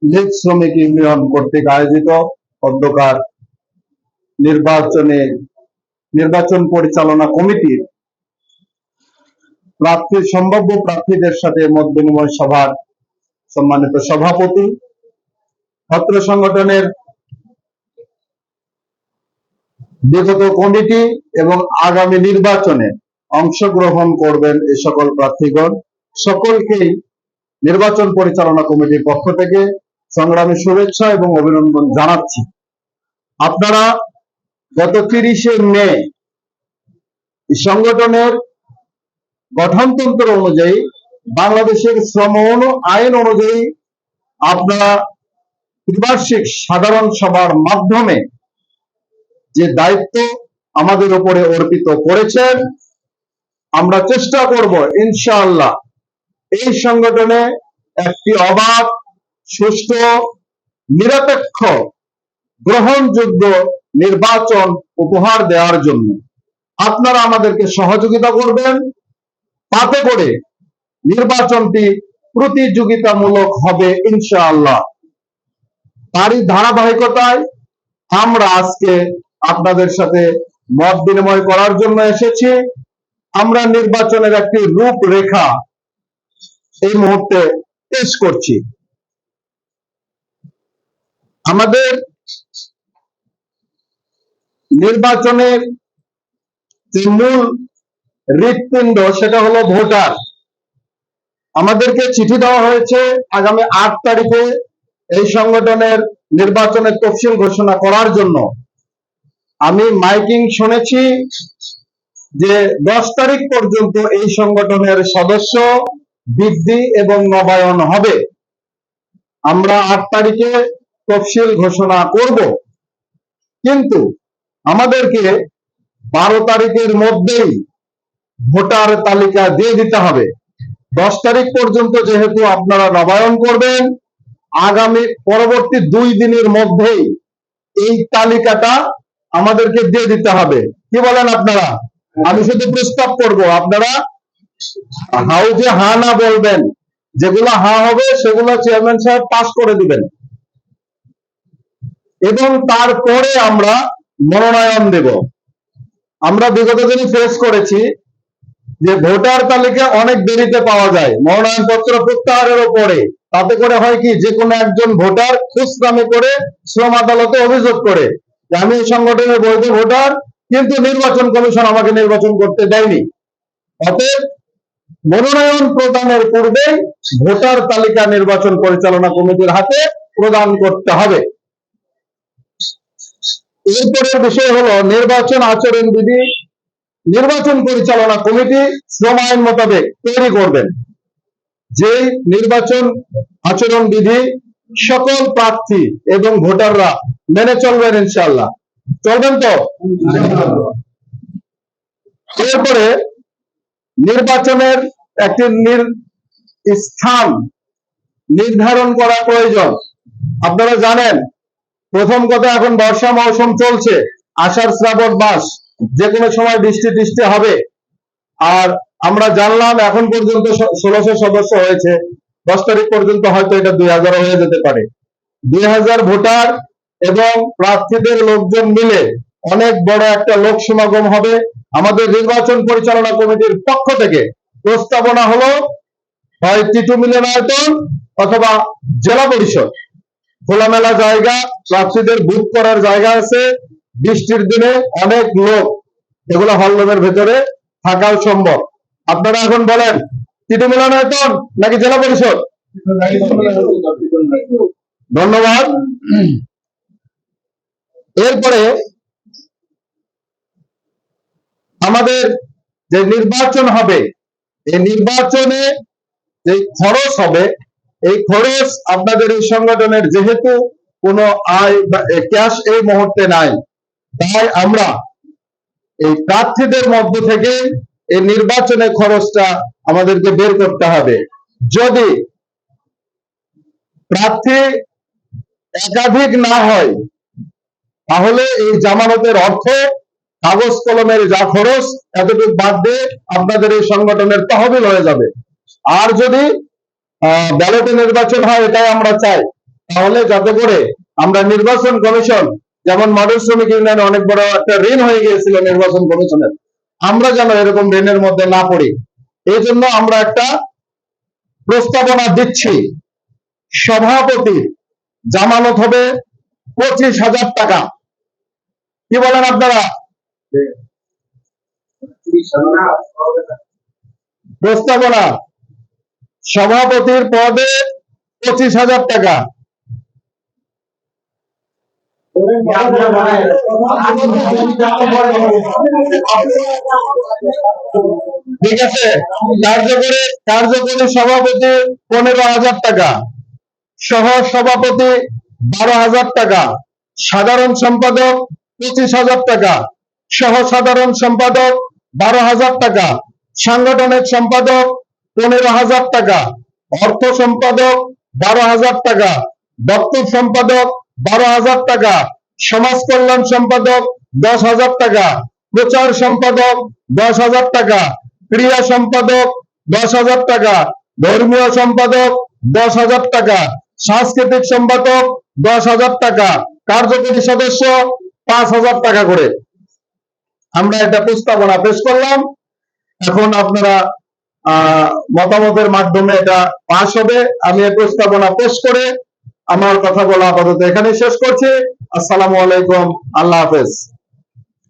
লীগ শ্রমিক ইউনিয়ন কর্তৃক আয়োজিত অধ্যকার নির্বাচন পরিচালনা কমিটির সম্ভাব্য প্রার্থীদের সাথে মত বিনিময় সভার সম্মানিত সভাপতি, ছাত্র সংগঠনের বিগত কমিটি এবং আগামী নির্বাচনে অংশগ্রহণ করবেন এই সকল প্রার্থীগণ সকলকেই নির্বাচন পরিচালনা কমিটির পক্ষ থেকে সংগ্রামী শুভেচ্ছা এবং অভিনন্দন জানাচ্ছি। আপনারা গত 30শে মে সংগঠনের গঠনতন্ত্র অনুযায়ী বাংলাদেশের শ্রম আইন অনুযায়ী আপনারা ত্রিবার্ষিক সাধারণ সভার মাধ্যমে যে দায়িত্ব আমাদের উপরে অর্পিত করেছেন, আমরা চেষ্টা করব ইনশাআল্লাহ এই সংগঠনে একটি অবাধ, সুষ্ঠু, নিরপেক্ষ, গ্রহণযোগ্য নির্বাচন উপহার দেওয়ার জন্য আপনারা আমাদেরকে সহযোগিতা করবেন। তাতে করে নির্বাচনটি প্রতিযোগিতামূলক হবে ইনশাআল্লাহ। তারই ধারাবাহিকতায় আমরা আজকে আপনাদের সাথে মত বিনিময় করার জন্য এসেছি। আমরা নির্বাচনের একটি রূপরেখা এই মুহূর্তে পেশ করছি। আমাদের নির্বাচনের যে মূল হৃৎপিণ্ড সেটা হলো ভোটার। আমাদেরকে চিঠি দেওয়া হয়েছে আগামী 8 তারিখে এই সংগঠনের নির্বাচনের তফসিল ঘোষণা করার জন্য। আমি মাইকিং শুনেছি যে 10 তারিখ পর্যন্ত এই সংগঠনের সদস্য বৃদ্ধি এবং নবায়ন হবে। আমরা 8 তারিখে তফসিল ঘোষণা করব, কিন্তু আমাদেরকে 12 তারিখের মধ্যেই ভোটার তালিকা দিয়ে দিতে হবে। 10 তারিখ পর্যন্ত যেহেতু আপনারা নবায়ন করবেন, আগামী পরবর্তী 2 দিনের মধ্যেই এই তালিকাটা আমাদেরকে দিয়ে দিতে হবে। কি বলেন আপনারা? আমি শুধু প্রস্তাব করব, আপনারা হাউজে হা না বলবেন, যেগুলো হা হবে সেগুলো চেয়ারম্যান সাহেব পাস করে দিবেন এবং তারপরে আমরা মনোনয়ন দেব। আমরা বিগত দিনে ফেস করেছি যে ভোটার তালিকা অনেক দেরিতে পাওয়া যায়, মনোনয়ন পত্র প্রত্যাহারের পরে। তাতে করে হয় কি, যে কোনো একজন ভোটার খুচরামি করে শ্রম আদালতে অভিযোগ করে যে আমি এই সংগঠনের বৈধ ভোটার, কিন্তু নির্বাচন কমিশন আমাকে নির্বাচন করতে দেয়নি। অতএব মনোনয়ন প্রদানের পূর্বে ভোটার তালিকা নির্বাচন পরিচালনা কমিটির হাতে প্রদান করতে হবে। এরপরের বিষয় হলো নির্বাচন আচরণ বিধি। নির্বাচন পরিচালনা কমিটি শ্রম আইন মোতাবেক তৈরি করবেন যে নির্বাচন আচরণ বিধি সকল প্রার্থী এবং ভোটাররা মেনে চলবেন ইনশাআল্লাহ। চলবেন তো? এরপরে নির্বাচনের একটি স্থান নির্ধারণ করা প্রয়োজন। আপনারা জানেন, প্রথম কথা, এখন বর্ষা মৌসুম চলছে, আষাঢ় শ্রাবণ মাস, যে কোনো সময় বৃষ্টি হবে। আর আমরা জানলাম এখন পর্যন্ত 1600 সদস্য হয়েছে, 10 তারিখ পর্যন্ত হয়তো এটা 2000 হয়ে যেতে পারে। 2000 ভোটার এবং প্রার্থীদের লোকজন মিলে অনেক বড় একটা লোক সমাগম হবে। আমাদের নির্বাচন পরিচালনা কমিটির পক্ষ থেকে প্রস্তাবনা হলো হয় টিটু মিলনায়তন অথবা জেলা পরিষদ। খোলামেলা জায়গা, প্রার্থীদের বুথ করার জায়গা আছে, বৃষ্টির দিনে অনেক লোক, এগুলো হলরুমের ভেতরে থাকাও সম্ভব। আপনারা এখন বলেন, টিটু মিলনায়তন নাকি জেলা পরিষদ? ধন্যবাদ। এরপরে আমাদের যে নির্বাচন হবে, এই নির্বাচনে যে খরচ হবে, এই খরচ আপনাদের এই সংগঠনের যেহেতু কোনো আয় বা ক্যাশ এই মুহূর্তে নাই, তাই আমরা এই প্রার্থীদের মধ্য থেকে এই নির্বাচনের খরচটা আমাদেরকে বের করতে হবে। যদি প্রার্থী একাধিক না হয়, তাহলে এই জামানতের অর্থ, কাগজ কলমের যা খরচ, এতটুকু বাদ দিয়ে আপনাদের এই সংগঠনের তহবিল হয়ে যাবে। আর যদি ব্যালটে নির্বাচন হয়, এটাই আমরা চাই, তাহলে যাতে করে আমরা নির্বাচন কমিশন, যেমন মডেল শ্রমিক ইউনিয়নে অনেক বড় একটা ঋণ হয়ে গিয়েছিল নির্বাচন কমিশনের, আমরা যেন এরকম ঋণের মধ্যে না পড়ি, এই জন্য আমরা একটা প্রস্তাবনা দিচ্ছি। সভাপতি জামানত হবে 25,000 টাকা। কি বলেন আপনারা? প্রস্তাবনা, সভাপতির পদে 25,000 টাকা। ঠিক আছে। কার্যকরী সভাপতি 15,000 টাকা, সহ সভাপতি 12,000 টাকা, সাধারণ সম্পাদক 25,000 টাকা, সহ সাধারণ সম্পাদক 12,000 টাকা, সাংগঠনিক সম্পাদক 15,000 টাকা, অর্থ সম্পাদক 12,000 টাকা, দপ্তর সম্পাদক 12,000 টাকা, সমাজ কল্যাণ সম্পাদক 10,000 টাকা, প্রচার সম্পাদক 10,000 টাকা, ক্রিয়া সম্পাদক 10,000 টাকা, ধর্মীয় সম্পাদক 10,000 টাকা, সাংস্কৃতিক সম্পাদক 10,000 টাকা, কার্যকরী সদস্য 5,000 টাকা করে। আমরা এটা প্রস্তাবনা পেশ করলাম। এখন আপনারা মতামতের মাধ্যমে এটা পাস হবে। আমি এই প্রস্তাবনা পেশ করে আমার কথা বলা আপাতত এখানে শেষ করছি। আসসালামু আলাইকুম, আল্লাহ হাফেজ।